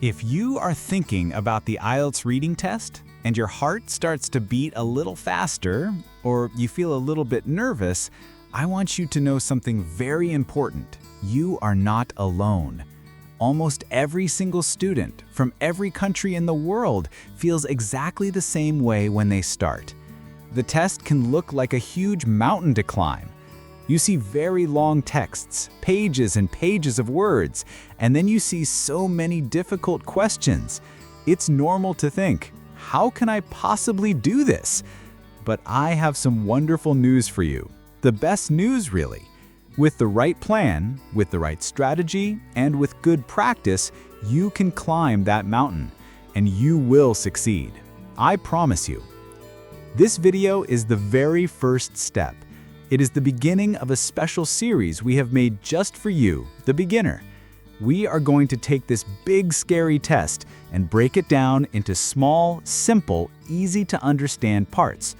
If you are thinking about the IELTS reading test and your heart starts to beat a little faster or you feel a little bit nervous, I want you to know something very important. You are not alone. Almost every single student from every country in the world feels exactly the same way when they start. The test can look like a huge mountain to climb. You see very long texts, pages and pages of words, and then you see so many difficult questions. It's normal to think, how can I possibly do this? But I have some wonderful news for you. The best news, really. With the right plan, with the right strategy, and with good practice, you can climb that mountain, and you will succeed. I promise you. This video is the very first step. It is the beginning of a special series we have made just for you, the beginner. We are going to take this big, scary test and break it down into small, simple, easy-to-understand parts.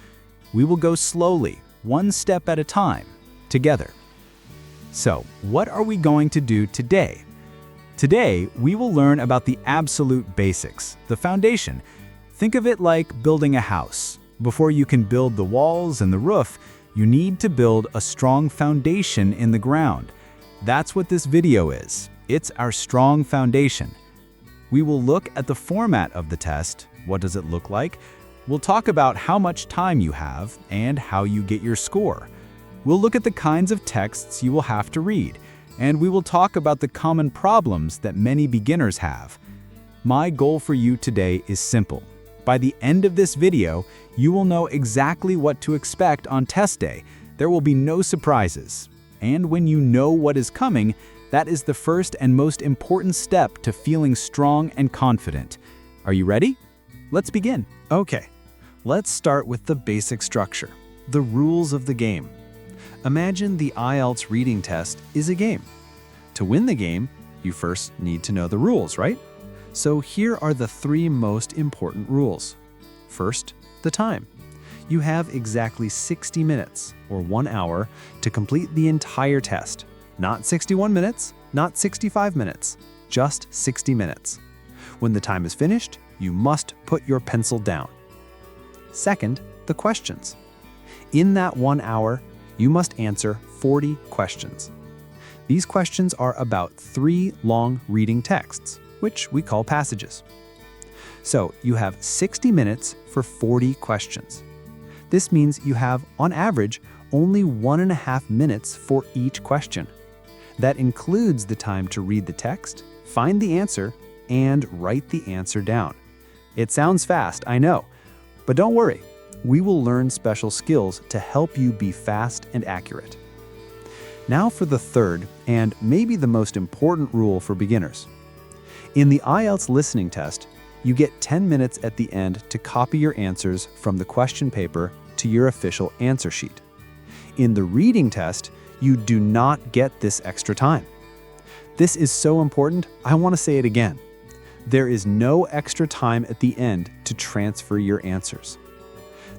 We will go slowly, one step at a time, together. So, what are we going to do today? Today, we will learn about the absolute basics, the foundation. Think of it like building a house. Before you can build the walls and the roof, you need to build a strong foundation in the ground. That's what this video is. It's our strong foundation. We will look at the format of the test. What does it look like? We'll talk about how much time you have and how you get your score. We'll look at the kinds of texts you will have to read, and we will talk about the common problems that many beginners have. My goal for you today is simple. By the end of this video, you will know exactly what to expect on test day. There will be no surprises. And when you know what is coming, that is the first and most important step to feeling strong and confident. Are you ready? Let's begin. Okay, let's start with the basic structure, the rules of the game. Imagine the IELTS reading test is a game. To win the game, you first need to know the rules, right? So here are the three most important rules. First, the time. You have exactly 60 minutes, or 1 hour, to complete the entire test. Not 61 minutes, not 65 minutes, just 60 minutes. When the time is finished, you must put your pencil down. Second, the questions. In that 1 hour, you must answer 40 questions. These questions are about 3 long reading texts, which we call passages. So you have 60 minutes for 40 questions. This means you have, on average, only 1.5 minutes for each question. That includes the time to read the text, find the answer, and write the answer down. It sounds fast, I know, but don't worry. We will learn special skills to help you be fast and accurate. Now for the third, and maybe the most important rule for beginners. In the IELTS listening test, you get 10 minutes at the end to copy your answers from the question paper to your official answer sheet. In the reading test, you do not get this extra time. This is so important, I want to say it again. There is no extra time at the end to transfer your answers.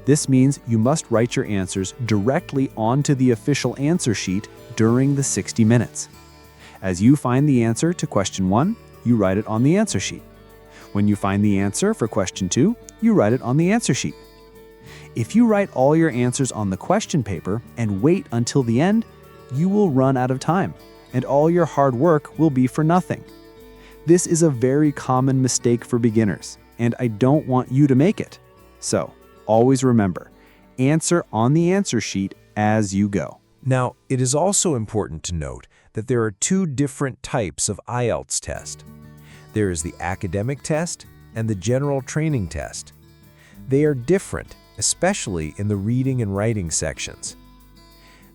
This means you must write your answers directly onto the official answer sheet during the 60 minutes. As you find the answer to question 1, you write it on the answer sheet. When you find the answer for question 2, you write it on the answer sheet. If you write all your answers on the question paper and wait until the end, you will run out of time, and all your hard work will be for nothing. This is a very common mistake for beginners, and I don't want you to make it. So, always remember, answer on the answer sheet as you go. Now, it is also important to note that there are 2 different types of IELTS test. There is the academic test and the general training test. They are different, especially in the reading and writing sections.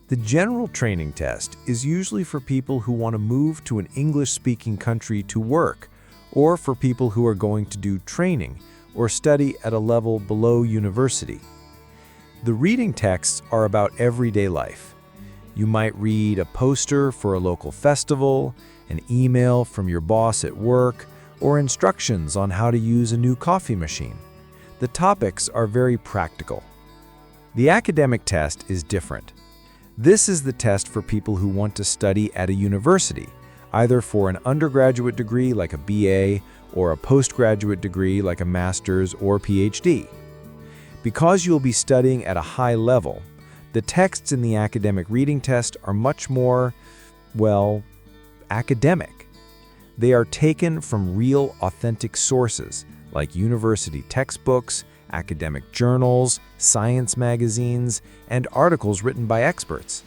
The general training test is usually for people who want to move to an English-speaking country to work, or for people who are going to do training or study at a level below university. The reading texts are about everyday life. You might read a poster for a local festival, an email from your boss at work, or instructions on how to use a new coffee machine. The topics are very practical. The academic test is different. This is the test for people who want to study at a university, either for an undergraduate degree like a BA or a postgraduate degree like a master's or PhD. Because you'll be studying at a high level, the texts in the academic reading test are much more, well, academic. They are taken from real, authentic sources like university textbooks, academic journals, science magazines, and articles written by experts.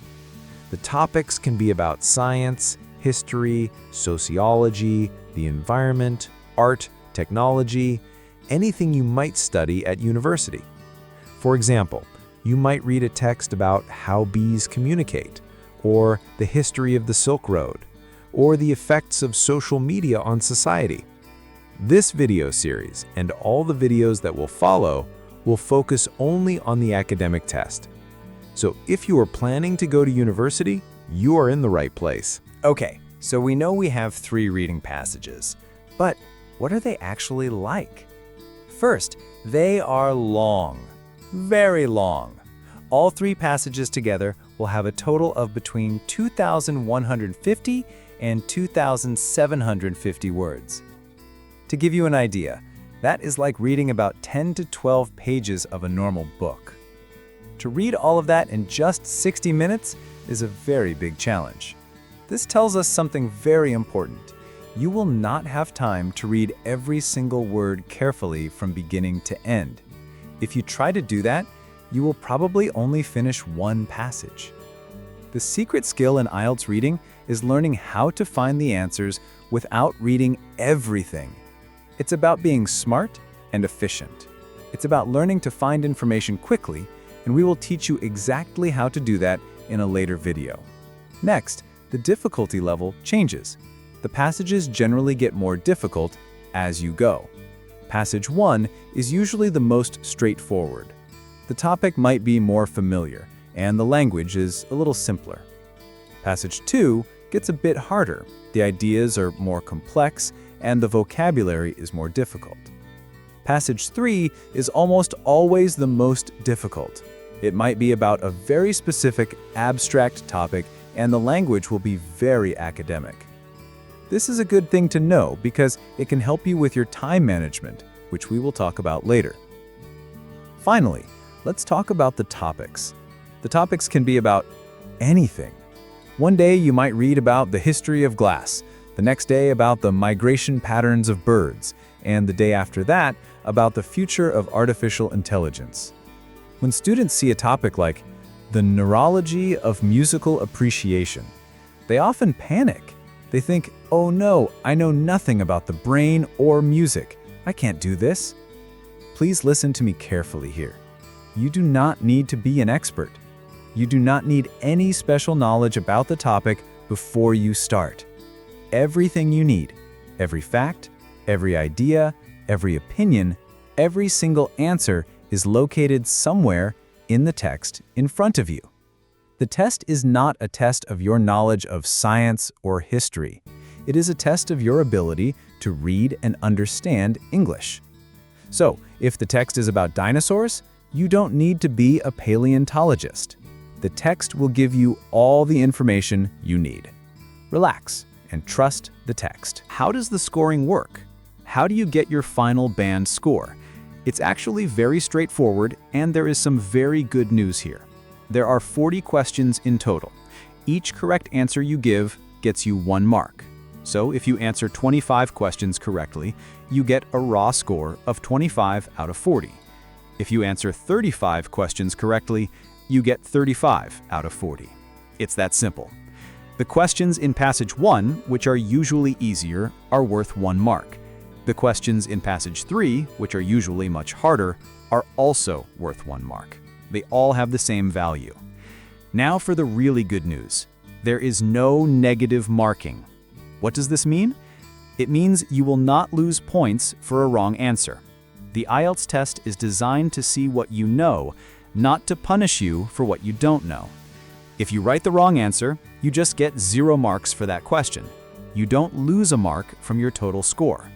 The topics can be about science, history, sociology, the environment, art, technology, anything you might study at university. For example, you might read a text about how bees communicate, or the history of the Silk Road, or the effects of social media on society. This video series and all the videos that will follow will focus only on the academic test. So if you are planning to go to university, you are in the right place. Okay, so we know we have 3 reading passages, but what are they actually like? First, they are long, very long. All 3 passages together will have a total of between 2,150 and 2,750 words. To give you an idea, that is like reading about 10 to 12 pages of a normal book. To read all of that in just 60 minutes is a very big challenge. This tells us something very important. You will not have time to read every single word carefully from beginning to end. If you try to do that, you will probably only finish one passage. The secret skill in IELTS reading is learning how to find the answers without reading everything. It's about being smart and efficient. It's about learning to find information quickly, and we will teach you exactly how to do that in a later video. Next, the difficulty level changes. The passages generally get more difficult as you go. Passage 1 is usually the most straightforward. The topic might be more familiar, and the language is a little simpler. Passage 2 gets a bit harder. The ideas are more complex, and the vocabulary is more difficult. Passage 3 is almost always the most difficult. It might be about a very specific, abstract topic, and the language will be very academic. This is a good thing to know because it can help you with your time management, which we will talk about later. Finally, let's talk about the topics. The topics can be about anything. One day you might read about the history of glass, the next day about the migration patterns of birds, and the day after that about the future of artificial intelligence. When students see a topic like the neurology of musical appreciation, they often panic. They think, oh no, I know nothing about the brain or music. I can't do this. Please listen to me carefully here. You do not need to be an expert. You do not need any special knowledge about the topic before you start. Everything you need, every fact, every idea, every opinion, every single answer is located somewhere in the text in front of you. The test is not a test of your knowledge of science or history. It is a test of your ability to read and understand English. So, if the text is about dinosaurs, you don't need to be a paleontologist. The text will give you all the information you need. Relax and trust the text. How does the scoring work? How do you get your final band score? It's actually very straightforward, and there is some very good news here. There are 40 questions in total. Each correct answer you give gets you 1 mark. So if you answer 25 questions correctly, you get a raw score of 25 out of 40. If you answer 35 questions correctly, you get 35 out of 40. It's that simple. The questions in Passage 1, which are usually easier, are worth 1 mark. The questions in Passage 3, which are usually much harder, are also worth 1 mark. They all have the same value. Now for the really good news. There is no negative marking. What does this mean? It means you will not lose points for a wrong answer. The IELTS test is designed to see what you know, not to punish you for what you don't know. If you write the wrong answer, you just get 0 marks for that question. You don't lose a mark from your total score.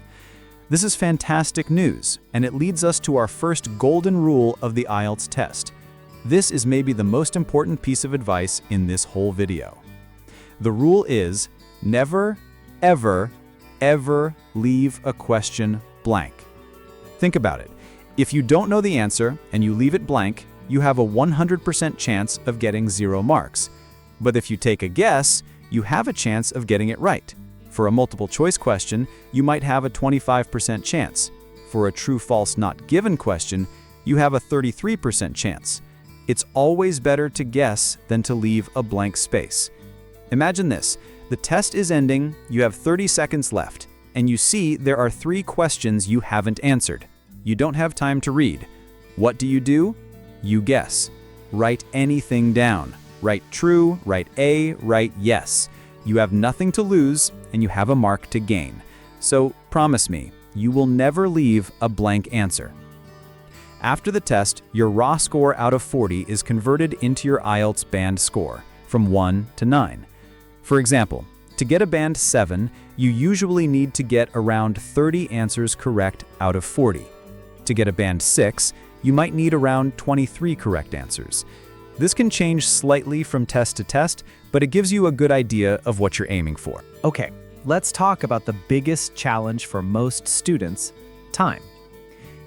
This is fantastic news, and it leads us to our first golden rule of the IELTS test. This is maybe the most important piece of advice in this whole video. The rule is never, ever, ever leave a question blank. Think about it. If you don't know the answer and you leave it blank, you have a 100% chance of getting 0 marks. But if you take a guess, you have a chance of getting it right. For a multiple choice question, you might have a 25% chance. For a true-false not given question, you have a 33% chance. It's always better to guess than to leave a blank space. Imagine this. The test is ending, you have 30 seconds left, and you see there are 3 questions you haven't answered. You don't have time to read. What do? You guess. Write anything down. Write true, write A, write yes. You have nothing to lose, and you have a mark to gain. So promise me, you will never leave a blank answer. After the test, your raw score out of 40 is converted into your IELTS band score, from 1 to 9. For example, to get a band 7, you usually need to get around 30 answers correct out of 40. To get a band 6, you might need around 23 correct answers. This can change slightly from test to test, but it gives you a good idea of what you're aiming for. Okay, let's talk about the biggest challenge for most students, time.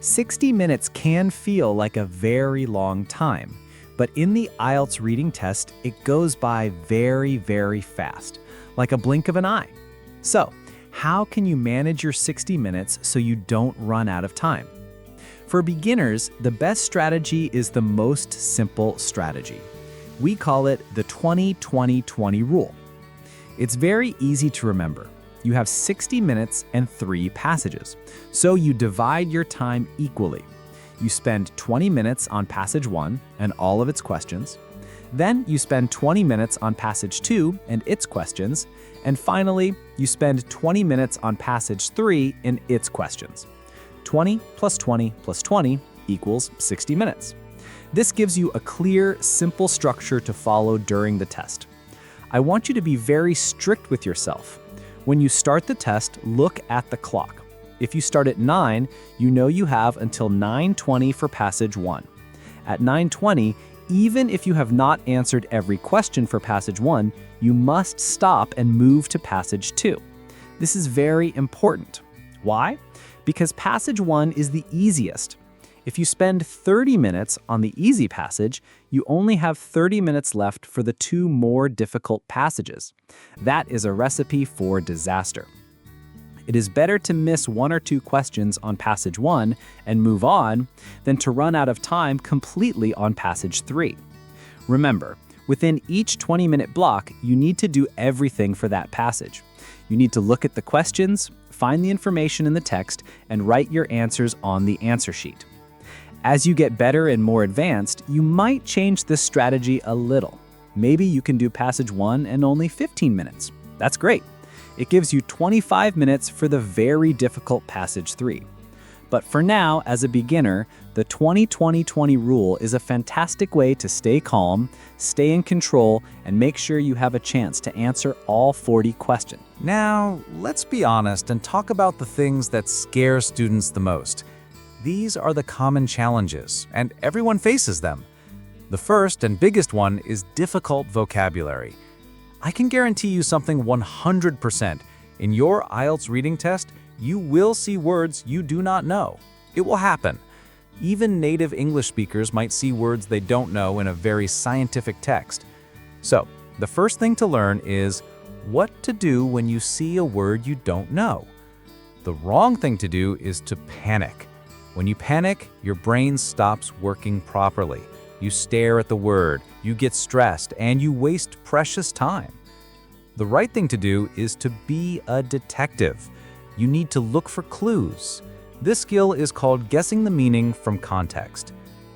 60 minutes can feel like a very long time, but in the IELTS reading test, it goes by very, very fast, like a blink of an eye. So, how can you manage your 60 minutes so you don't run out of time? For beginners, the best strategy is the most simple strategy. We call it the 20-20-20 rule. It's very easy to remember. You have 60 minutes and 3 passages, so you divide your time equally. You spend 20 minutes on passage 1 and all of its questions. Then you spend 20 minutes on passage 2 and its questions. And finally, you spend 20 minutes on passage 3 and its questions. 20 plus 20 plus 20 equals 60 minutes. This gives you a clear, simple structure to follow during the test. I want you to be very strict with yourself. When you start the test, look at the clock. If you start at 9, you know you have until 9:20 for passage 1. At 9:20, even if you have not answered every question for passage 1, you must stop and move to passage 2. This is very important. Why? Because passage 1 is the easiest. If you spend 30 minutes on the easy passage, you only have 30 minutes left for the 2 more difficult passages. That is a recipe for disaster. It is better to miss 1 or 2 questions on passage 1 and move on than to run out of time completely on passage 3. Remember, within each 20-minute block, you need to do everything for that passage. You need to look at the questions, find the information in the text, and write your answers on the answer sheet. As you get better and more advanced, you might change this strategy a little. Maybe you can do passage 1 in only 15 minutes. That's great. It gives you 25 minutes for the very difficult passage 3. But for now, as a beginner, the 20-20-20 rule is a fantastic way to stay calm, stay in control, and make sure you have a chance to answer all 40 questions. Now, let's be honest and talk about the things that scare students the most. These are the common challenges, and everyone faces them. The first and biggest one is difficult vocabulary. I can guarantee you something 100%. In your IELTS reading test, you will see words you do not know. It will happen. Even native English speakers might see words they don't know in a very scientific text. So, the first thing to learn is what to do when you see a word you don't know. The wrong thing to do is to panic. When you panic, your brain stops working properly. You stare at the word, you get stressed, and you waste precious time. The right thing to do is to be a detective. You need to look for clues. This skill is called guessing the meaning from context.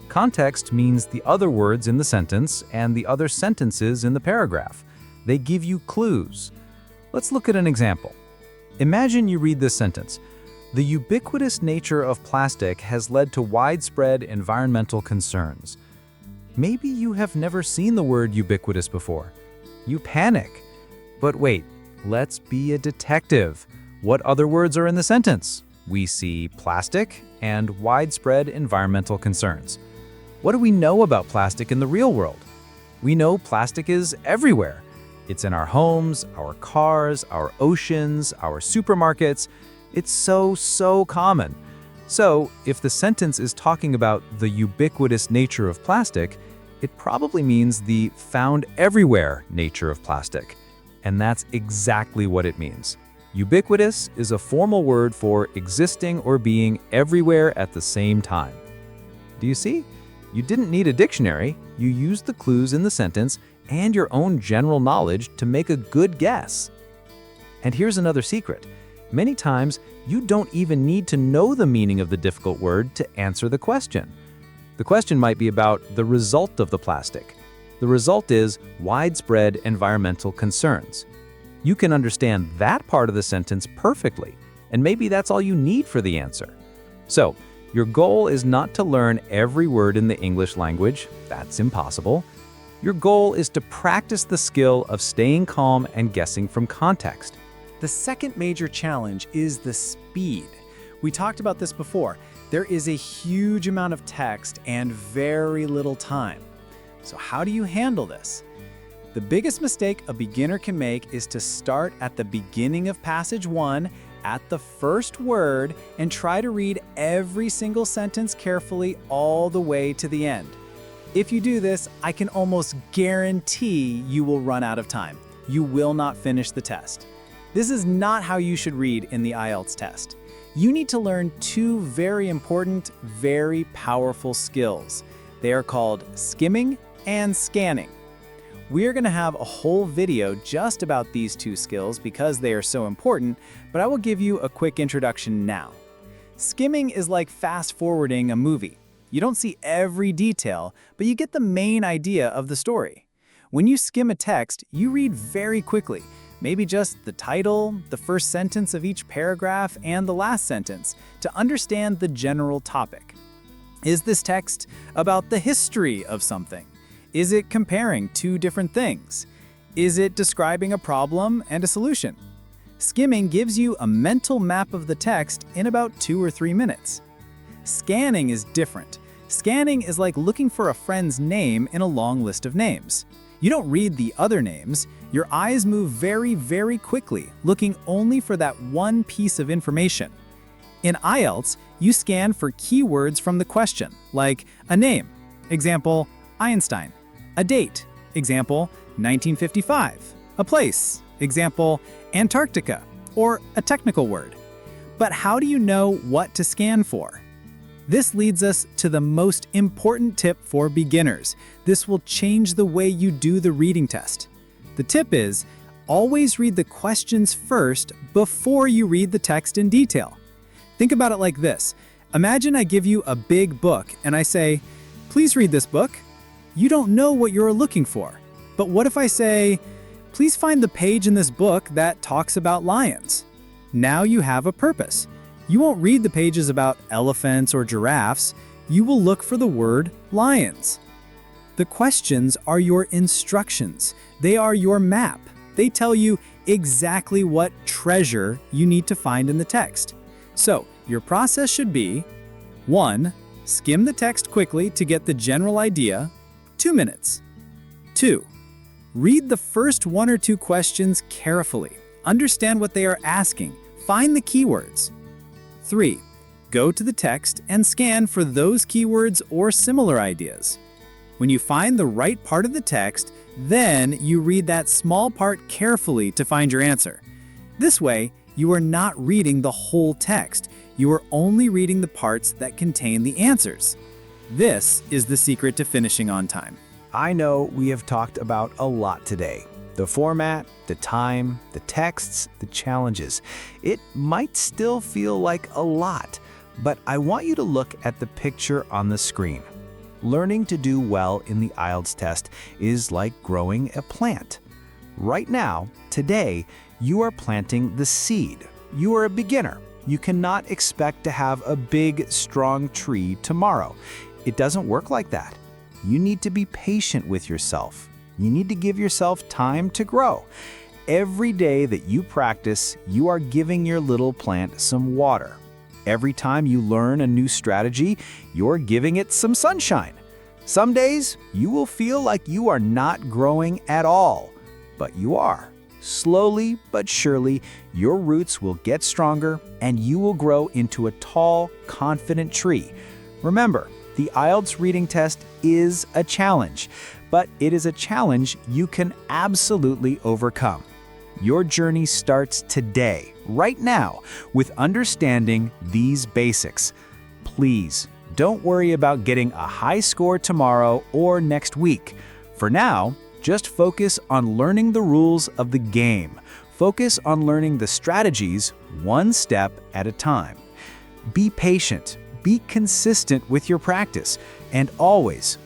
Context means the other words in the sentence and the other sentences in the paragraph. They give you clues. Let's look at an example. Imagine you read this sentence. The ubiquitous nature of plastic has led to widespread environmental concerns. Maybe you have never seen the word ubiquitous before. You panic. But wait, let's be a detective. What other words are in the sentence? We see plastic and widespread environmental concerns. What do we know about plastic in the real world? We know plastic is everywhere. It's in our homes, our cars, our oceans, our supermarkets. It's so common. So, if the sentence is talking about the ubiquitous nature of plastic, it probably means the found everywhere nature of plastic. And that's exactly what it means. Ubiquitous is a formal word for existing or being everywhere at the same time. Do you see? You didn't need a dictionary. You used the clues in the sentence and your own general knowledge to make a good guess. And here's another secret. Many times, you don't even need to know the meaning of the difficult word to answer the question. The question might be about the result of the plastic. The result is widespread environmental concerns. You can understand that part of the sentence perfectly, and maybe that's all you need for the answer. So, your goal is not to learn every word in the English language. That's impossible. Your goal is to practice the skill of staying calm and guessing from context. The second major challenge is the speed. We talked about this before. There is a huge amount of text and very little time. So how do you handle this? The biggest mistake a beginner can make is to start at the beginning of passage 1, at the first word, and try to read every single sentence carefully all the way to the end. If you do this, I can almost guarantee you will run out of time. You will not finish the test. This is not how you should read in the IELTS test. You need to learn two very important, very powerful skills. They are called skimming and scanning. We are going to have a whole video just about these two skills because they are so important, but I will give you a quick introduction now. Skimming is like fast-forwarding a movie. You don't see every detail, but you get the main idea of the story. When you skim a text, you read very quickly, maybe just the title, the first sentence of each paragraph, and the last sentence to understand the general topic. Is this text about the history of something? Is it comparing two different things? Is it describing a problem and a solution? Skimming gives you a mental map of the text in about 2 or 3 minutes. Scanning is different. Scanning is like looking for a friend's name in a long list of names. You don't read the other names. Your eyes move very quickly, looking only for that one piece of information. In IELTS, you scan for keywords from the question, like a name, example, Einstein, a date, example, 1955, a place, example, Antarctica, or a technical word. But how do you know what to scan for? This leads us to the most important tip for beginners. This will change the way you do the reading test. The tip is, always read the questions first before you read the text in detail. Think about it like this. Imagine I give you a big book and I say, please read this book. You don't know what you're looking for. But what if I say, please find the page in this book that talks about lions? Now you have a purpose. You won't read the pages about elephants or giraffes. You will look for the word lions. The questions are your instructions. They are your map. They tell you exactly what treasure you need to find in the text. So, your process should be 1. Skim the text quickly to get the general idea, 2 minutes. 2. Read the first 1 or 2 questions carefully. Understand what they are asking. Find the keywords. 3. Go to the text and scan for those keywords or similar ideas. When you find the right part of the text, then you read that small part carefully to find your answer. This way, you are not reading the whole text. You are only reading the parts that contain the answers. This is the secret to finishing on time. I know we have talked about a lot today. The format, the time, the texts, the challenges. It might still feel like a lot, but I want you to look at the picture on the screen. Learning to do well in the IELTS test is like growing a plant. Right now, today, you are planting the seed. You are a beginner. You cannot expect to have a big, strong tree tomorrow. It doesn't work like that. You need to be patient with yourself. You need to give yourself time to grow. Every day that you practice, you are giving your little plant some water. Every time you learn a new strategy, you're giving it some sunshine. Some days, you will feel like you are not growing at all. but you are. Slowly but surely, your roots will get stronger and you will grow into a tall, confident tree. Remember, the IELTS reading test is a challenge, but it is a challenge you can absolutely overcome. Your journey starts today, right now, with understanding these basics. Please, don't worry about getting a high score tomorrow or next week. For now, just focus on learning the rules of the game. Focus on learning the strategies one step at a time. Be patient, be consistent with your practice, and always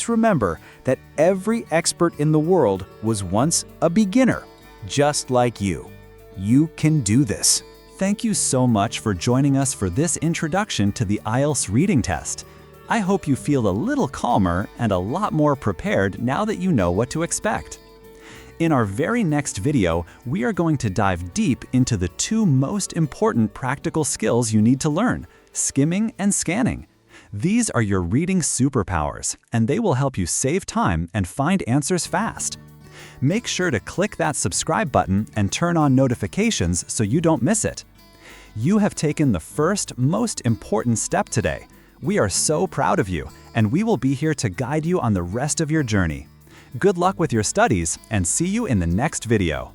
remember that every expert in the world was once a beginner, just like you. You can do this. Thank you so much for joining us for this introduction to the IELTS reading test. I hope you feel a little calmer and a lot more prepared now that you know what to expect. In our very next video, we are going to dive deep into the two most important practical skills you need to learn: skimming and scanning. These are your reading superpowers, and they will help you save time and find answers fast. Make sure to click that subscribe button and turn on notifications so you don't miss it. You have taken the first, most important step today. We are so proud of you, and we will be here to guide you on the rest of your journey. Good luck with your studies, and see you in the next video.